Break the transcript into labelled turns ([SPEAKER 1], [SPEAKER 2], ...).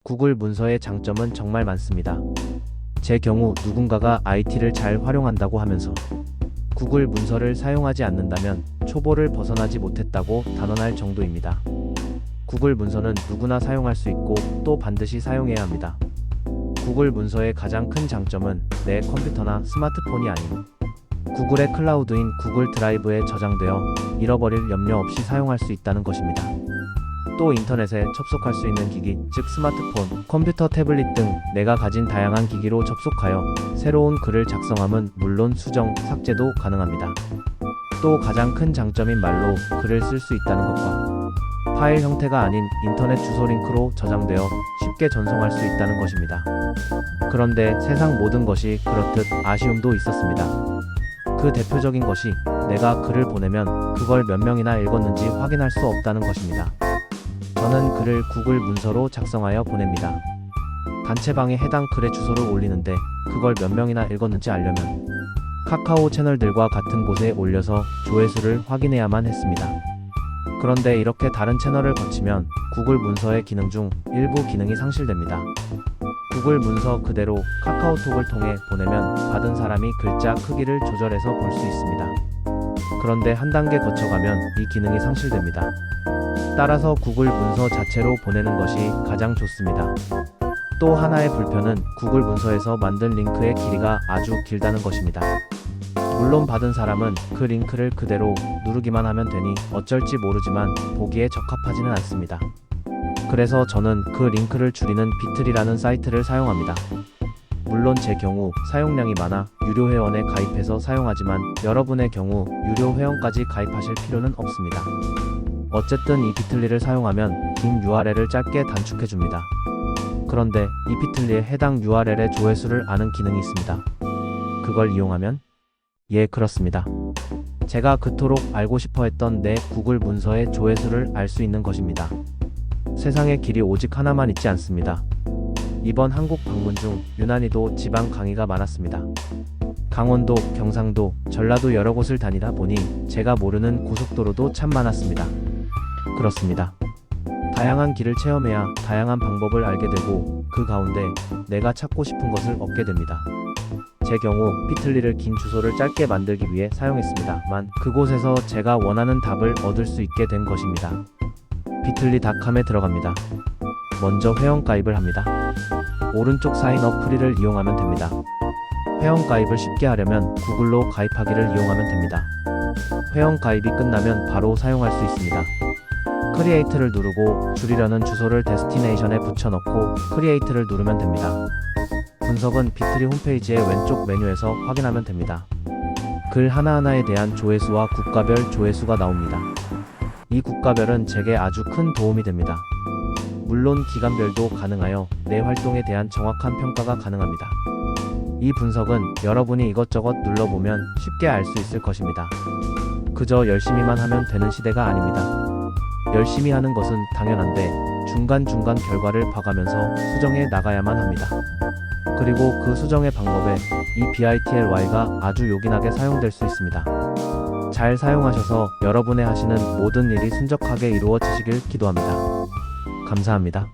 [SPEAKER 1] 구글 문서의 장점은 정말 많습니다. 제 경우 누군가가 IT를 잘 활용한다고 하면서 구글 문서를 사용하지 않는다면 초보를 벗어나지 못했다고 단언할 정도입니다. 구글 문서는 누구나 사용할 수 있고 또 반드시 사용해야 합니다. 구글 문서의 가장 큰 장점은 내 컴퓨터나 스마트폰이 아닌 구글의 클라우드인 구글 드라이브에 저장되어 잃어버릴 염려 없이 사용할 수 있다는 것입니다. 또 인터넷에 접속할 수 있는 기기, 즉 스마트폰, 컴퓨터, 태블릿 등 내가 가진 다양한 기기로 접속하여 새로운 글을 작성함은 물론 수정, 삭제도 가능합니다. 또 가장 큰 장점인 말로 글을 쓸 수 있다는 것과 파일 형태가 아닌 인터넷 주소 링크로 저장되어 쉽게 전송할 수 있다는 것입니다. 그런데 세상 모든 것이 그렇듯 아쉬움도 있었습니다. 그 대표적인 것이 내가 글을 보내면 그걸 몇 명이나 읽었는지 확인할 수 없다는 것입니다. 저는 글을 구글 문서로 작성하여 보냅니다. 단체방에 해당 글의 주소를 올리는데 그걸 몇 명이나 읽었는지 알려면 카카오 채널들과 같은 곳에 올려서 조회수를 확인해야만 했습니다. 그런데 이렇게 다른 채널을 거치면 구글 문서의 기능 중 일부 기능이 상실됩니다. 구글 문서 그대로 카카오톡을 통해 보내면 받은 사람이 글자 크기를 조절해서 볼 수 있습니다. 그런데 한 단계 거쳐가면 이 기능이 상실됩니다. 따라서 구글 문서 자체로 보내는 것이 가장 좋습니다. 또 하나의 불편은 구글 문서에서 만든 링크의 길이가 아주 길다는 것입니다. 물론 받은 사람은 그 링크를 그대로 누르기만 하면 되니 어쩔지 모르지만 보기에 적합하지는 않습니다. 그래서 저는 그 링크를 줄이는 비틀이라는 사이트를 사용합니다. 물론 제 경우 사용량이 많아 유료 회원에 가입해서 사용하지만 여러분의 경우 유료 회원까지 가입하실 필요는 없습니다. 어쨌든 이 비틀리를 사용하면 긴 URL을 짧게 단축해줍니다. 그런데 이 비틀리에 해당 URL의 조회수를 아는 기능이 있습니다. 그걸 이용하면? 예, 그렇습니다. 제가 그토록 알고 싶어 했던 내 구글 문서의 조회수를 알 수 있는 것입니다. 세상에 길이 오직 하나만 있지 않습니다. 이번 한국 방문 중 유난히도 지방 강의가 많았습니다. 강원도, 경상도, 전라도 여러 곳을 다니다 보니 제가 모르는 고속도로도 참 많았습니다. 그렇습니다. 다양한 길을 체험해야 다양한 방법을 알게 되고 그 가운데 내가 찾고 싶은 것을 얻게 됩니다. 제 경우 비틀리를 긴 주소를 짧게 만들기 위해 사용했습니다만 그곳에서 제가 원하는 답을 얻을 수 있게 된 것입니다. 비틀리닷컴에 들어갑니다. 먼저 회원가입을 합니다. 오른쪽 사인업 프리를 이용하면 됩니다. 회원가입을 쉽게 하려면 구글로 가입하기를 이용하면 됩니다. 회원가입이 끝나면 바로 사용할 수 있습니다. 크리에이트를 누르고 줄이려는 주소를 데스티네이션에 붙여넣고 크리에이트를 누르면 됩니다. 분석은 비틀리 홈페이지의 왼쪽 메뉴에서 확인하면 됩니다. 글 하나하나에 대한 조회수와 국가별 조회수가 나옵니다. 이 국가별은 제게 아주 큰 도움이 됩니다. 물론 기간별도 가능하여 내 활동에 대한 정확한 평가가 가능합니다. 이 분석은 여러분이 이것저것 눌러보면 쉽게 알 수 있을 것입니다. 그저 열심히만 하면 되는 시대가 아닙니다. 열심히 하는 것은 당연한데 중간중간 결과를 봐가면서 수정해 나가야만 합니다. 그리고 그 수정의 방법에 이 BITLY가 아주 요긴하게 사용될 수 있습니다. 잘 사용하셔서 여러분의 하시는 모든 일이 순적하게 이루어지시길 기도합니다. 감사합니다.